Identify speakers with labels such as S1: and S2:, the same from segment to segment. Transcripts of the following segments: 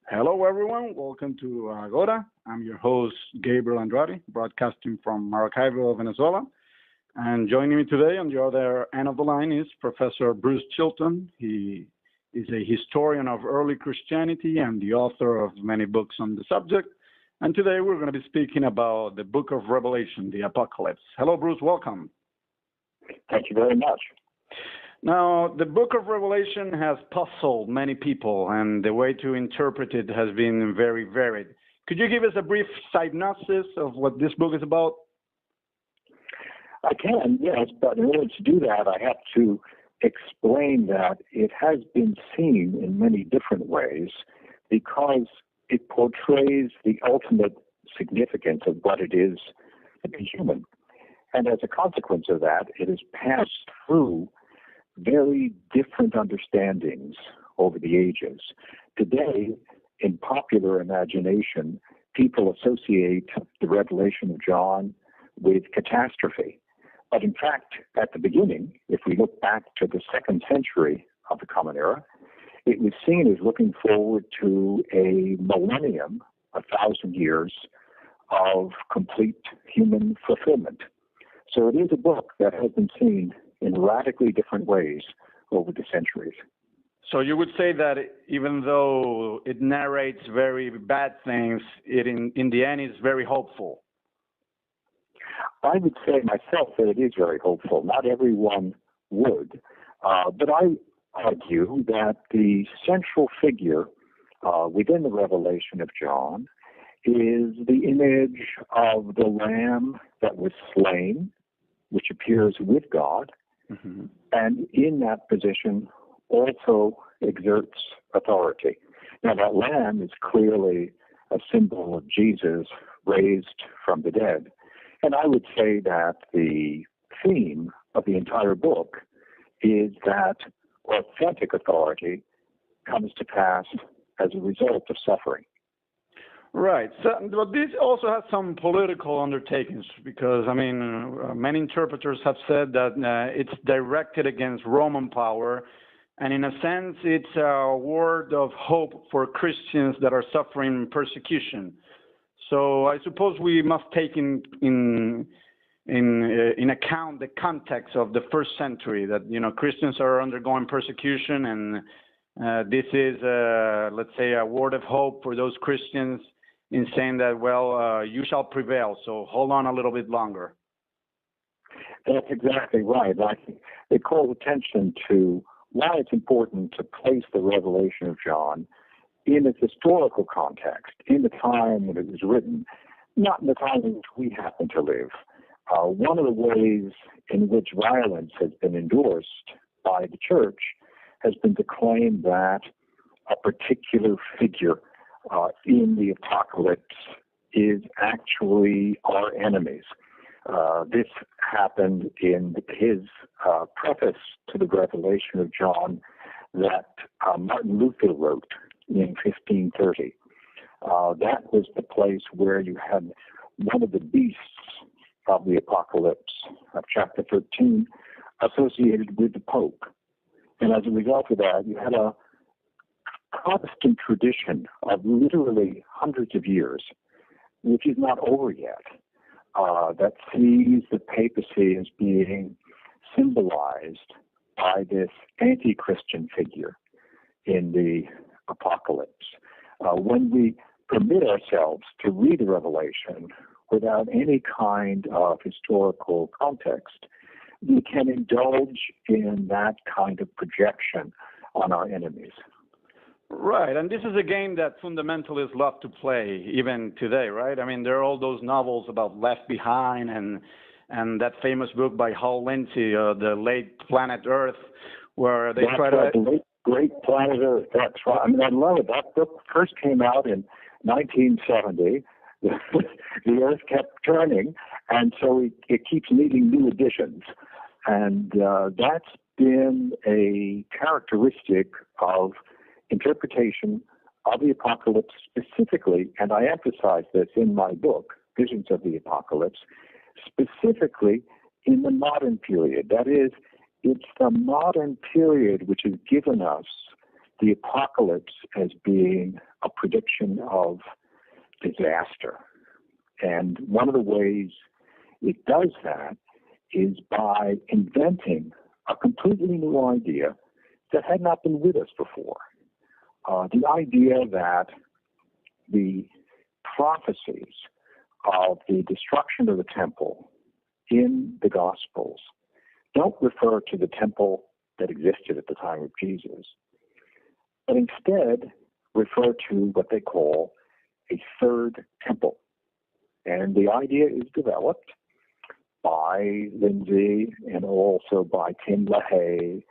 S1: Hello, everyone. Welcome to Agora. I'm your host, Gabriel Andrade, broadcasting from Maracaibo, Venezuela. And joining me today on the other end of the line is Professor Bruce Chilton. He is a historian of early Christianity and the author of many books on the subject. And today we're going to be speaking about the book of Revelation, the Apocalypse. Hello, Bruce. Welcome.
S2: Thank you very much.
S1: Now, the book of Revelation has puzzled many people, and the way to interpret it has been very varied. Could you give us a brief synopsis of what this book is about?
S2: I can, yes, but in order to do that, I have to explain that it has been seen in many different ways because it portrays the ultimate significance of what it is to be human. And as a consequence of that, it has passed through very different understandings over the ages. Today, in popular imagination, people associate the revelation of John with catastrophe. But in fact, at the beginning, if we look back to the 2nd century of the Common Era, it was seen as looking forward to a millennium, 1,000 years of complete human fulfillment. So it is a book that has been seen in radically different ways over the centuries.
S1: So you would say that even though it narrates very bad things, it in the end is very hopeful.
S2: I would say myself that it is very hopeful. Not everyone would, but I argue that the central figure within the revelation of John is the image of the Lamb that was slain, which appears with God, and in that position also exerts authority. Now, that Lamb is clearly a symbol of Jesus raised from the dead. And I would say that the theme of the entire book is that authentic authority comes to pass as a result of suffering.
S1: Right. So, but this also has some political undertakings because, many interpreters have said that it's directed against Roman power. And in a sense, it's a word of hope for Christians that are suffering persecution. So I suppose we must take in account the context of the 1st century that, Christians are undergoing persecution. And this is, let's say, a word of hope for those Christians in saying that, you shall prevail, so hold on a little bit longer.
S2: That's exactly right. I think it calls attention to why it's important to place the revelation of John in its historical context, in the time when it was written, not in the time in which we happen to live. One of the ways in which violence has been endorsed by the church has been to claim that a particular figure in the apocalypse is actually our enemies. This happened in his preface to the Revelation of John that Martin Luther wrote in 1530. That was the place where you had one of the beasts of the apocalypse of chapter 13 associated with the Pope. And as a result of that, you had a Protestant tradition of literally hundreds of years, which is not over yet, that sees the papacy as being symbolized by this anti-Christian figure in the apocalypse. When we permit ourselves to read the Revelation without any kind of historical context, we can indulge in that kind of projection on our enemies.
S1: Right, and this is a game that fundamentalists love to play even today, right? There are all those novels about Left Behind and that famous book by Hal Lindsey, The Late Planet Earth, where they try to...
S2: The Late Great Planet Earth, that's right. I love it. That book first came out in 1970. The Earth kept turning, and so it keeps needing new editions. And that's been a characteristic of interpretation of the apocalypse specifically, and I emphasize this in my book, Visions of the Apocalypse, specifically in the modern period. That is, it's the modern period which has given us the apocalypse as being a prediction of disaster. And one of the ways it does that is by inventing a completely new idea that had not been with us before. The idea that the prophecies of the destruction of the temple in the Gospels don't refer to the temple that existed at the time of Jesus, but instead refer to what they call a third temple. And the idea is developed by Lindsay and also by Tim LaHaye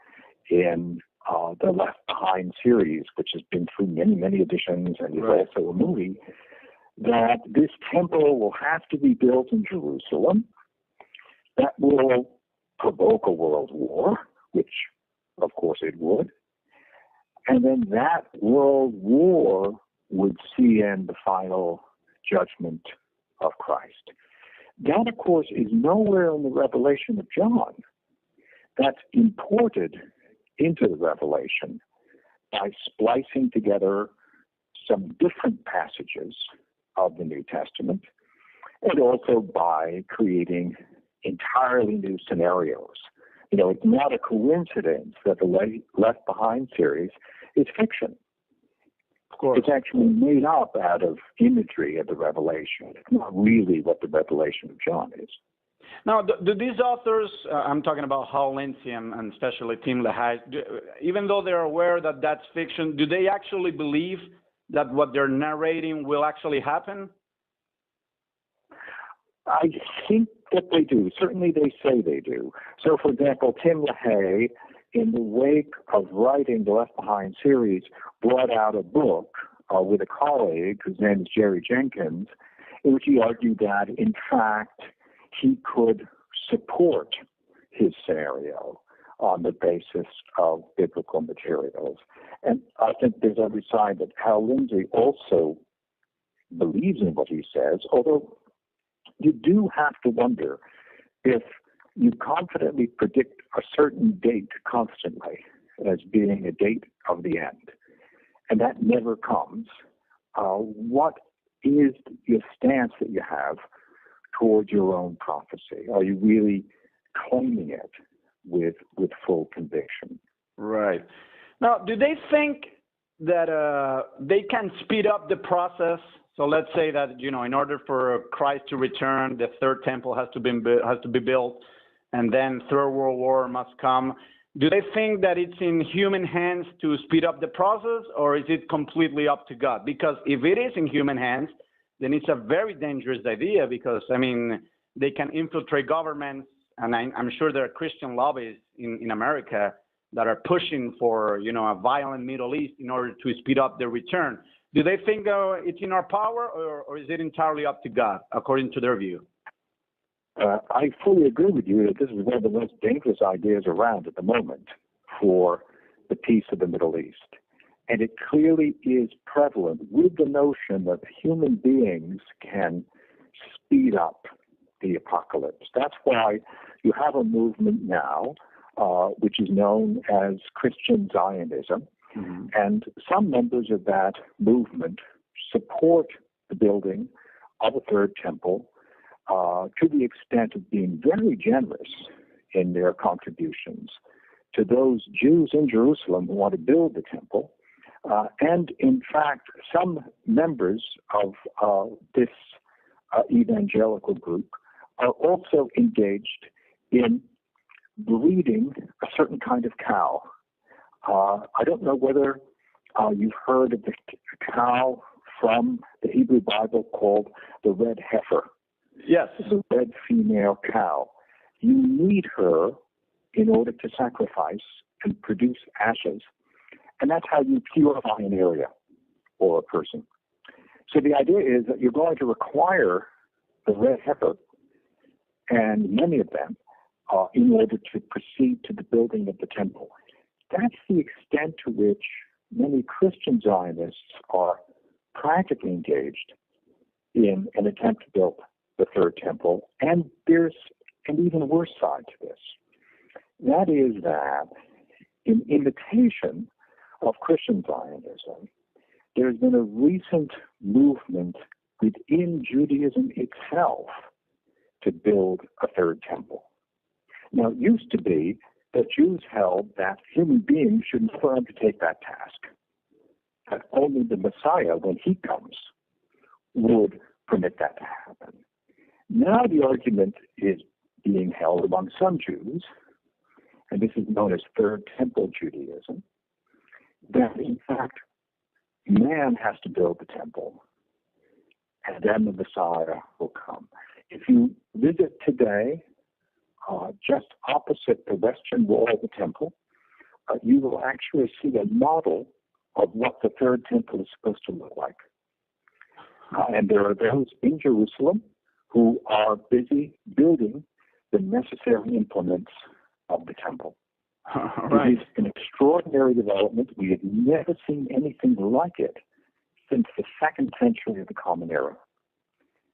S2: in the Left Behind series, which has been through many, many editions and is also a movie, that this temple will have to be built in Jerusalem. That will provoke a world war, which of course it would. And then that world war would see in the final judgment of Christ. That, of course, is nowhere in the Revelation of John. That's imported into the Revelation by splicing together some different passages of the New Testament and also by creating entirely new scenarios. You know, it's not a coincidence that the Left Behind series is fiction.
S1: Of course.
S2: It's actually made up out of imagery of the Revelation. It's not really what the Revelation of John is.
S1: Now, do these authors, I'm talking about Hal Lindsey and especially Tim LaHaye, even though they're aware that that's fiction, do they actually believe that what they're narrating will actually happen?
S2: I think that they do. Certainly they say they do. So, for example, Tim LaHaye, in the wake of writing the Left Behind series, brought out a book with a colleague whose name is Jerry Jenkins, in which he argued that, in fact, he could support his scenario on the basis of biblical materials. And I think there's every sign that Hal Lindsey also believes in what he says, although you do have to wonder if you confidently predict a certain date constantly as being a date of the end, and that never comes. What is the stance that you have towards your own prophecy? Are you really claiming it with full conviction?
S1: Right. Now, do they think that they can speed up the process? So let's say that, you know, in order for Christ to return, the third temple has to be built, and then Third World War must come. Do they think that it's in human hands to speed up the process, or is it completely up to God? Because if it is in human hands, then it's a very dangerous idea because, I mean, they can infiltrate governments, and I'm sure there are Christian lobbies in America that are pushing for, you know, a violent Middle East in order to speed up the return. Do they think it's in our power, or is it entirely up to God, according to their view?
S2: I fully agree with you that this is one of the most dangerous ideas around at the moment for the peace of the Middle East. And it clearly is prevalent with the notion that human beings can speed up the apocalypse. That's why you have a movement now, which is known as Christian Zionism. Mm-hmm. And some members of that movement support the building of a third temple to the extent of being very generous in their contributions to those Jews in Jerusalem who want to build the temple. And in fact, some members of this evangelical group are also engaged in breeding a certain kind of cow. I don't know whether you've heard of the cow from the Hebrew Bible called the red heifer.
S1: Yes.
S2: The red female cow. You need her in order to sacrifice and produce ashes. And that's how you purify an area or a person. So the idea is that you're going to require the red heifer, and many of them, in order to proceed to the building of the temple. That's the extent to which many Christian Zionists are practically engaged in an attempt to build the third temple. And there's an even worse side to this. That is that in imitation of Christian Zionism, there has been a recent movement within Judaism itself to build a third temple. Now, it used to be that Jews held that human beings should never undertake that task, that only the Messiah, when he comes, would permit that to happen. Now the argument is being held among some Jews, and this is known as Third Temple Judaism, that in fact man has to build the temple, and then the Messiah will come. If you visit today, just opposite the western wall of the temple, you will actually see a model of what the third temple is supposed to look like. And there are those in Jerusalem who are busy building the necessary implements of the temple.
S1: Right.
S2: It is an extraordinary development. We have never seen anything like it since the 2nd century of the Common Era.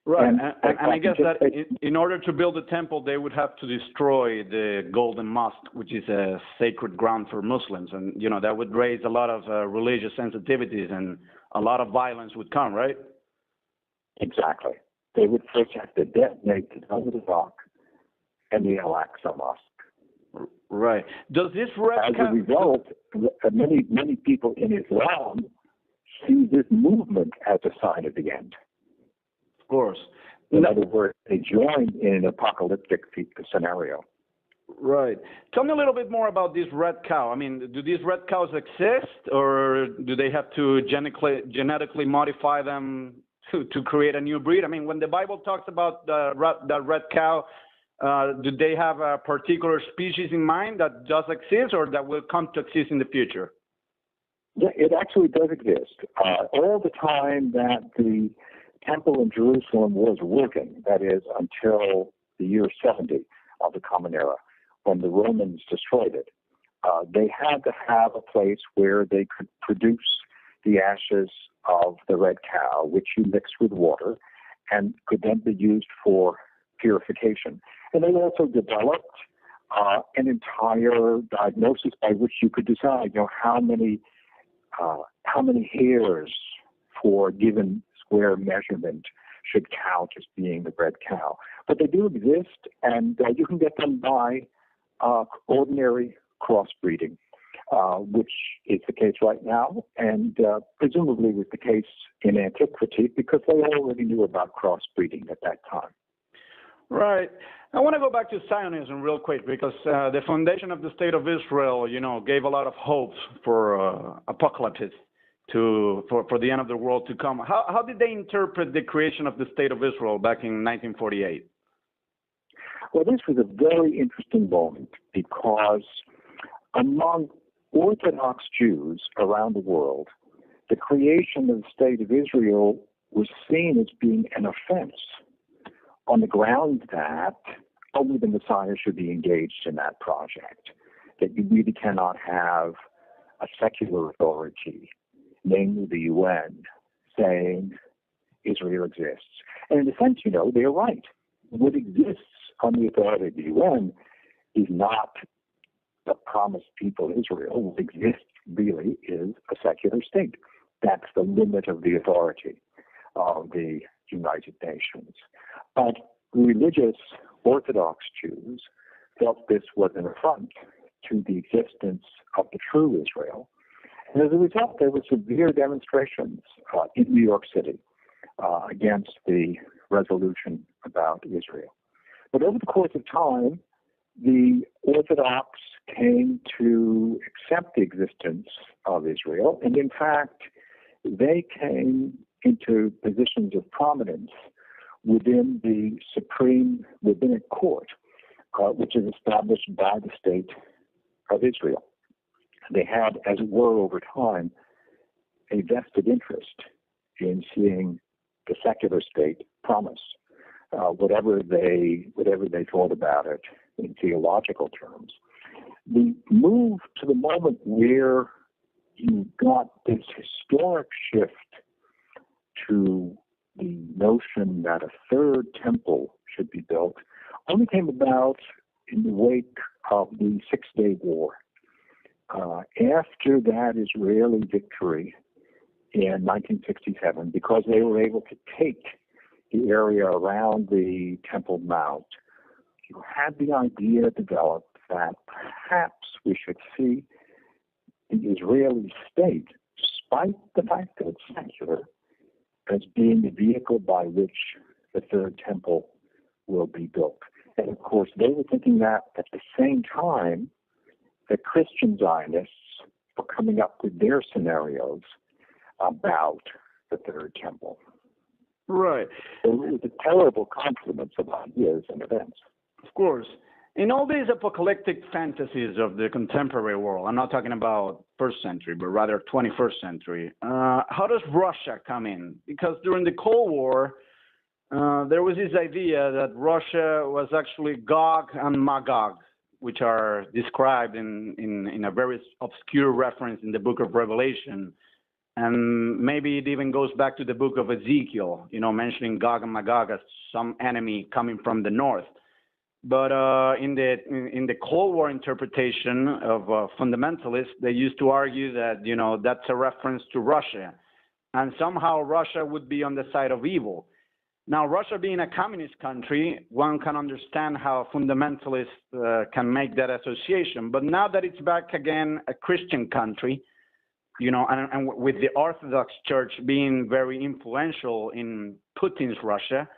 S1: Right, and I guess that in order to build a temple, they would have to destroy the Golden Mosque, which is a sacred ground for Muslims, and that would raise a lot of religious sensitivities, and a lot of violence would come, right?
S2: Exactly. They would first have to detonate the Dome of the Rock and the Al-Aqsa Mosque.
S1: Right. Does this
S2: As a result, many people in Islam see this movement as a sign of the end.
S1: Of course.
S2: In other words, they join in an apocalyptic scenario.
S1: Right. Tell me a little bit more about this red cow. I mean, do these red cows exist, or do they have to genetically modify them to create a new breed? I mean, when the Bible talks about the red cow, do they have a particular species in mind that does exist, or that will come to exist in the future?
S2: Yeah, it actually does exist. All the time that the temple in Jerusalem was working, that is, until the year 70 of the Common Era, when the Romans destroyed it, they had to have a place where they could produce the ashes of the red cow, which you mix with water, and could then be used for purification. And they also developed an entire diagnosis by which you could decide, how many hairs for a given square measurement should count as being the red cow. But they do exist, and you can get them by ordinary crossbreeding, which is the case right now, and presumably was the case in antiquity, because they already knew about crossbreeding at that time.
S1: Right. I want to go back to Zionism real quick, because the foundation of the State of Israel, gave a lot of hope for apocalypse, for the end of the world to come. How did they interpret the creation of the State of Israel back in 1948?
S2: Well, this was a very interesting moment, because among Orthodox Jews around the world, the creation of the State of Israel was seen as being an offense, on the ground that only the Messiah should be engaged in that project, that you really cannot have a secular authority, namely the UN, saying Israel exists. And in a sense, they're right. What exists on the authority of the UN is not the promised people Israel. What exists really is a secular state. That's the limit of the authority of the United Nations. But religious Orthodox Jews felt this was an affront to the existence of the true Israel. And as a result, there were severe demonstrations in New York City against the resolution about Israel. But over the course of time, the Orthodox came to accept the existence of Israel, and in fact, they came into positions of prominence within the Supreme Rabbinic Court, which is established by the State of Israel. They had, as it were, over time, a vested interest in seeing the secular state promise, whatever they thought about it in theological terms. The move to the moment where you got this historic shift to the notion that a third temple should be built only came about in the wake of the Six-Day War. After that Israeli victory in 1967, because they were able to take the area around the Temple Mount, you had the idea developed that perhaps we should see the Israeli state, despite the fact that it's secular, as being the vehicle by which the third temple will be built. And of course, they were thinking that at the same time that Christian Zionists were coming up with their scenarios about the third temple.
S1: Right.
S2: So it was a terrible confluence of ideas and events.
S1: Of course. In all these apocalyptic fantasies of the contemporary world, I'm not talking about first century, but rather 21st century, how does Russia come in? Because during the Cold War, there was this idea that Russia was actually Gog and Magog, which are described in a very obscure reference in the book of Revelation. And maybe it even goes back to the book of Ezekiel, mentioning Gog and Magog as some enemy coming from the north. But in the Cold War interpretation of fundamentalists, they used to argue that, that's a reference to Russia. And somehow Russia would be on the side of evil. Now, Russia being a communist country, one can understand how fundamentalists can make that association. But now that it's back again a Christian country, and with the Orthodox Church being very influential in Putin's Russia,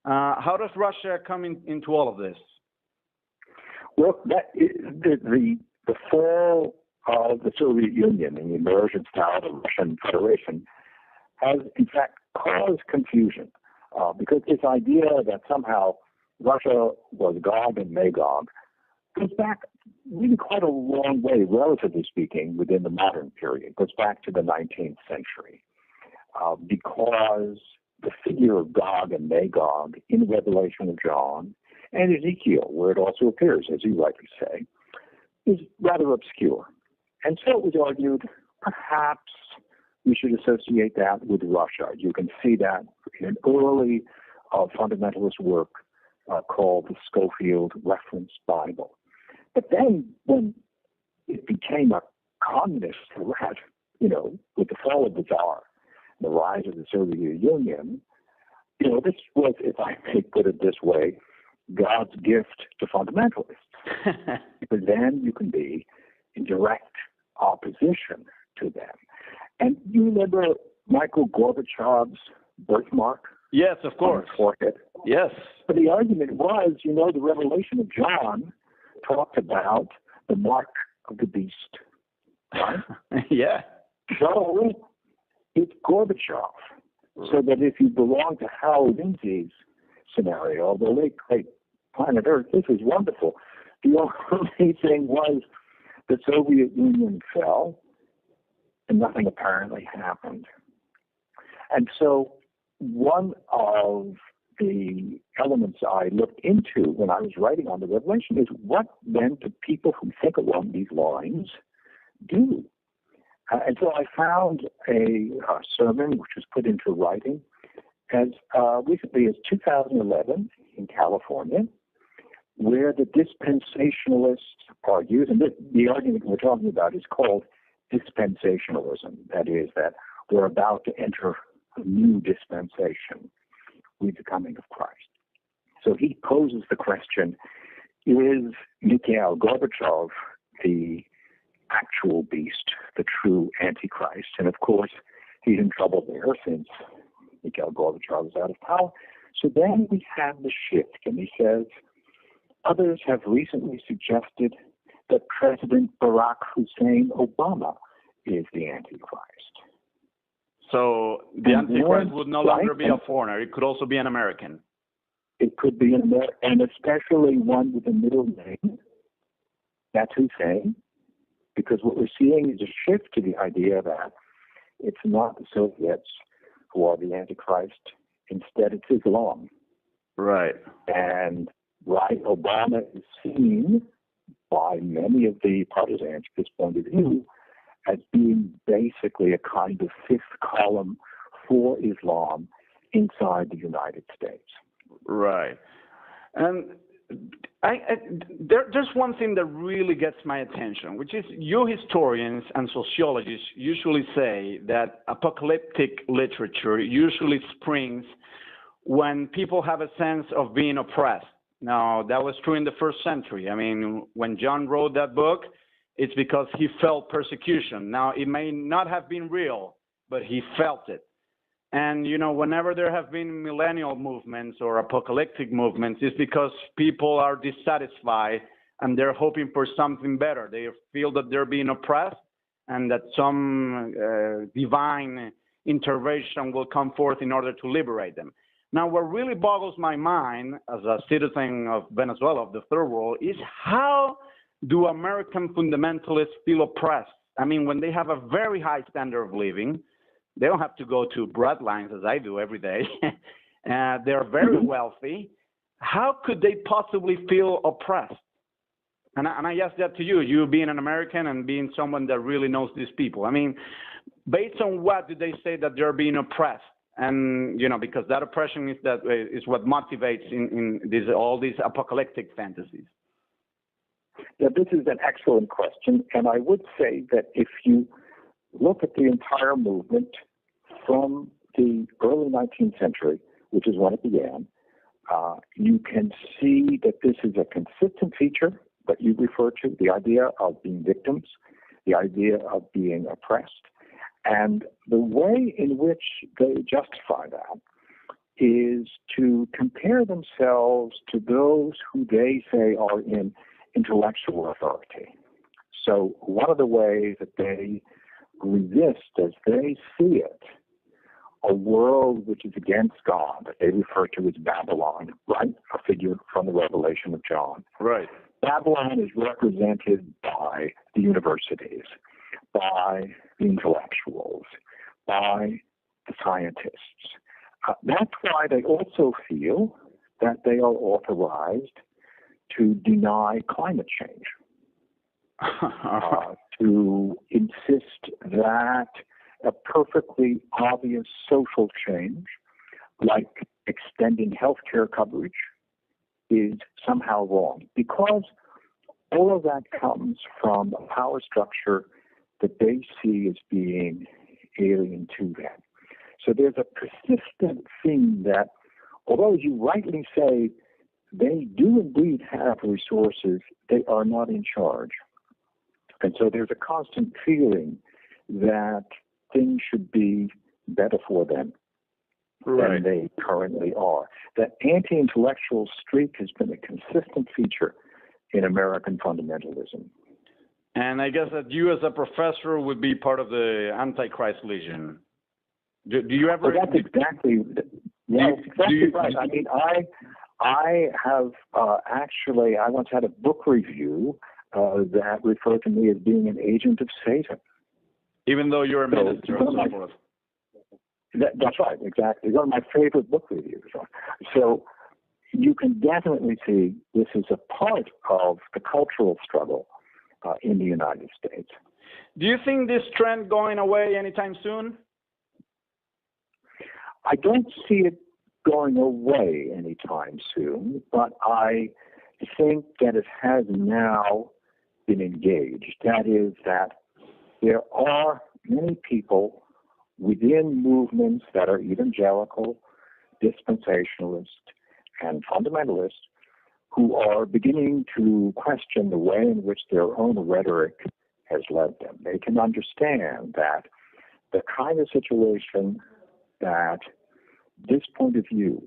S1: how does Russia come into all of this?
S2: Well, the fall of the Soviet Union and the emergence now of the Russian Federation has, in fact, caused confusion because this idea that somehow Russia was Gog and Magog goes back really quite a long way, relatively speaking, within the modern period. It goes back to the 19th century because the figure of Gog and Magog in the Revelation of John and Ezekiel, where it also appears, as you rightly say, is rather obscure. And so it was argued, perhaps we should associate that with Russia. You can see that in an early fundamentalist work called the Schofield Reference Bible. But then when it became a communist threat, with the fall of the Tsar, the rise of the Soviet Union, this was, if I may put it this way, God's gift to fundamentalists. Because then you can be in direct opposition to them. And you remember Michael Gorbachev's birthmark?
S1: Yes, of course.
S2: Forehead?
S1: Yes.
S2: But the argument was, the Revelation of John talked about the mark of the beast. Right?
S1: Yeah.
S2: So it's Gorbachev. So that if you belong to Hal Lindsey's scenario, the late great planet Earth, this is wonderful. The only thing was the Soviet Union fell and nothing apparently happened. And so one of the elements I looked into when I was writing on the Revelation is what then do people who think along these lines do? And so I found a sermon which was put into writing as recently as 2011 in California, where the dispensationalists argued, and the argument we're talking about is called dispensationalism. That is, that we're about to enter a new dispensation with the coming of Christ. So he poses the question, is Mikhail Gorbachev the actual beast, the true Antichrist? And of course, he's in trouble there since Mikhail Gorbachev is out of power. So then we have the shift, and he says, others have recently suggested that President Barack Hussein Obama is the Antichrist.
S1: So the Antichrist would no longer be a foreigner. It could also be an American.
S2: It could be an American, and especially one with a middle name. That's Hussein. Because what we're seeing is a shift to the idea that it's not the Soviets who are the Antichrist. Instead, it's Islam.
S1: Right.
S2: And Obama is seen by many of the partisans at this point of view as being basically a kind of fifth column for Islam inside the United States.
S1: Right. And There's one thing that really gets my attention, which is you historians and sociologists usually say that apocalyptic literature usually springs when people have a sense of being oppressed. Now, that was true in the first century. I mean, when John wrote that book, it's because he felt persecution. Now, it may not have been real, but he felt it. And, whenever there have been millennial movements or apocalyptic movements, it's because people are dissatisfied and they're hoping for something better. They feel that they're being oppressed and that some divine intervention will come forth in order to liberate them. Now, what really boggles my mind as a citizen of Venezuela, of the third world, is how do American fundamentalists feel oppressed? I mean, when they have a very high standard of living, they don't have to go to breadlines as I do every day. They're very wealthy. How could they possibly feel oppressed? And I ask that to you, you being an American and being someone that really knows these people. I mean, based on what do they say that they're being oppressed? And, because that oppression is what motivates in all these apocalyptic fantasies.
S2: Yeah, this is an excellent question. And I would say that if you look at the entire movement from the early 19th century, which is when it began, you can see that this is a consistent feature that you refer to, the idea of being victims, the idea of being oppressed. And the way in which they justify that is to compare themselves to those who they say are in intellectual authority. So one of the ways that they resist, as they see it, a world which is against God, that they refer to as Babylon, right? A figure from the Revelation of John.
S1: Right.
S2: Babylon is represented by the universities, by the intellectuals, by the scientists. That's why they also feel that they are authorized to deny climate change, to insist that a perfectly obvious social change, like extending health care coverage, is somehow wrong, because all of that comes from a power structure that they see as being alien to them. So there's a persistent theme that, although as you rightly say, they do indeed have resources, they are not in charge. And so there's a constant feeling that things should be better for them than they currently are. That anti-intellectual streak has been a consistent feature in American fundamentalism.
S1: And I guess that you as a professor would be part of the Antichrist Legion. Do you ever...
S2: Well, that's exactly... Yeah, exactly right. I mean, I have actually, I once had a book review that referred to me as being an agent of Satan.
S1: Even though you're a minister and so forth.
S2: That's right, exactly. One of my favorite book reviews. So you can definitely see this is a part of the cultural struggle in the United States.
S1: Do you think this trend going away anytime soon?
S2: I don't see it going away anytime soon, but I think that it has now been engaged. That is that there are many people within movements that are evangelical, dispensationalist, and fundamentalist who are beginning to question the way in which their own rhetoric has led them. They can understand that the kind of situation that this point of view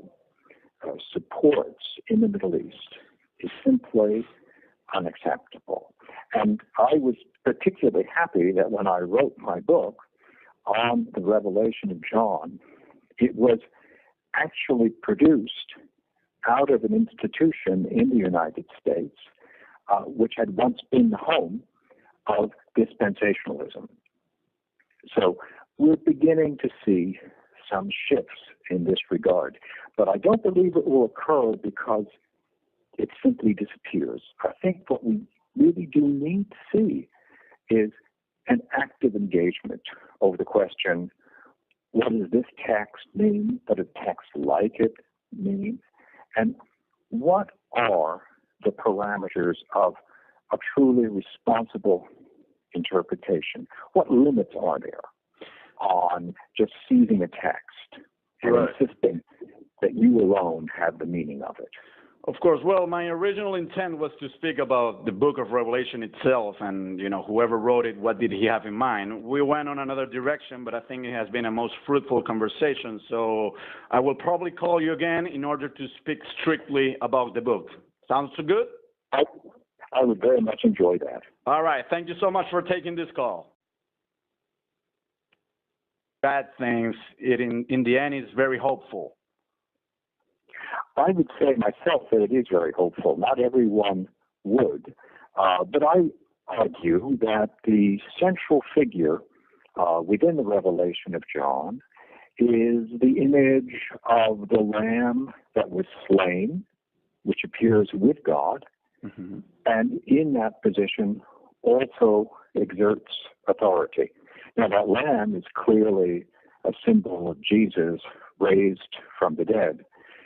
S2: supports in the Middle East is simply unacceptable. And I was particularly happy that when I wrote my book on the Revelation of John, it was actually produced out of an institution in the United States which had once been the home of dispensationalism. So we're beginning to see some shifts in this regard. But I don't believe it will occur because it simply disappears. I think what we really do need to see is an active engagement over the question, what does this text mean? What does text like it mean? And what are the parameters of a truly responsible interpretation? What limits are there on just seizing a text and insisting that you alone have the meaning of it?
S1: Of course. Well, my original intent was to speak about the book of Revelation itself and, whoever wrote it, what did he have in mind? We went on another direction, but I think it has been a most fruitful conversation. So I will probably call you again in order to speak strictly about the book. Sounds good?
S2: I would very much enjoy that.
S1: All right. Thank you so much for taking this call. Bad things, in the end, is very hopeful.
S2: I would say myself that it is very hopeful. Not everyone would, but I argue that the central figure within the revelation of John is the image of the Lamb that was slain, which appears with God, and in that position also exerts authority. Now, that Lamb is clearly a symbol of Jesus raised from the dead.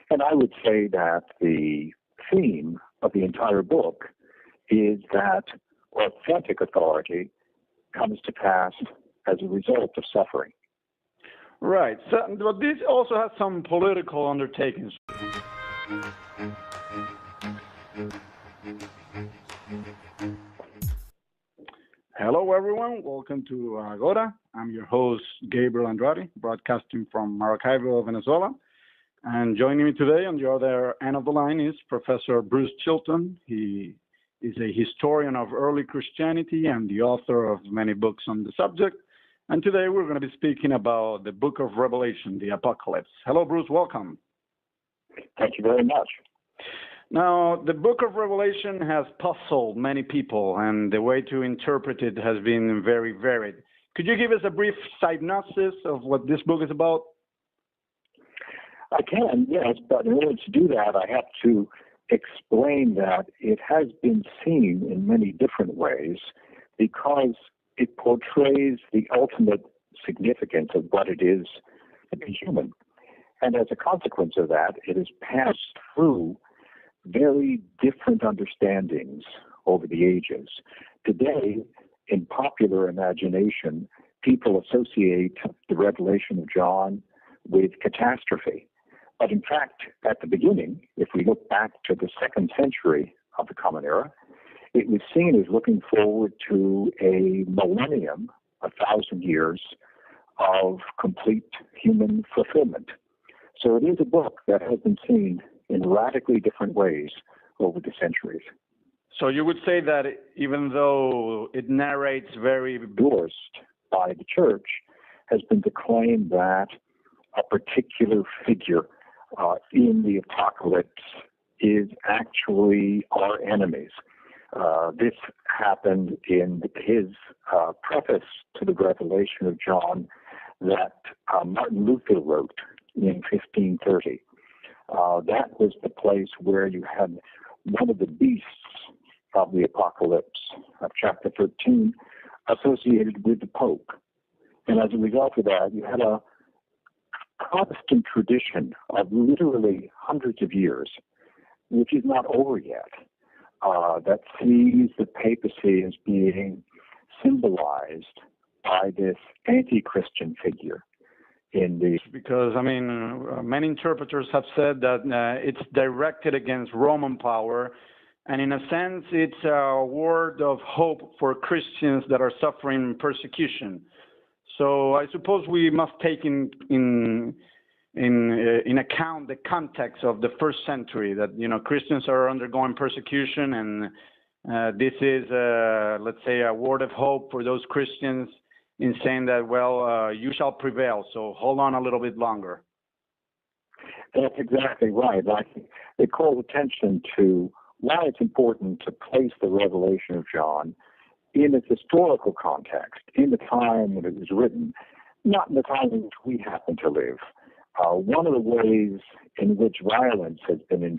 S2: And I would say that the theme of the entire book is that authentic authority comes to pass as a result of suffering.
S1: Right. So, but this also has some political undertakings. Hello, everyone. Welcome to Agora. I'm your host, Gabriel Andrade, broadcasting from Maracaibo, Venezuela. And joining me today on the other end of the line is Professor Bruce Chilton. He is a historian of early Christianity and the author of many books on the subject. And today we're going to be speaking about the book of Revelation, the Apocalypse. Hello, Bruce. Welcome.
S2: Thank you very much.
S1: Now, the book of Revelation has puzzled many people, and the way to interpret it has been very varied. Could you give us a brief synopsis of what this book is about?
S2: I can, yes, but in order to do that, I have to explain that it has been seen in many different ways because it portrays the ultimate significance of what it is to be human. And as a consequence of that, it has passed through very different understandings over the ages. Today, in popular imagination, people associate the revelation of John with catastrophe. But in fact, at the beginning, if we look back to the 2nd century of the Common Era, it was seen as looking forward to a millennium, 1,000 years of complete human fulfillment. So it is a book that has been seen in radically different ways over the centuries.
S1: So you would say that even though it narrates very
S2: endorsed by the church, has been to claim that a particular figure in the apocalypse is actually our enemies. This happened in his preface to the Revelation of John that Martin Luther wrote in 1530. That was the place where you had one of the beasts of the apocalypse of chapter 13 associated with the Pope. And as a result of that, you had a Protestant tradition of literally hundreds of years, which is not over yet, that sees the papacy as being symbolized by this anti-Christian figure.
S1: Because, many interpreters have said that it's directed against Roman power, and in a sense, it's a word of hope for Christians that are suffering persecution. So I suppose we must take in account the context of the 1st century, that Christians are undergoing persecution, and this is, let's say, a word of hope for those Christians in saying that, you shall prevail, so hold on a little bit longer.
S2: That's exactly right. It calls attention to why it's important to place the revelation of John in its historical context, in the time when it was written, not in the time in which we happen to live. One of the ways in which violence has been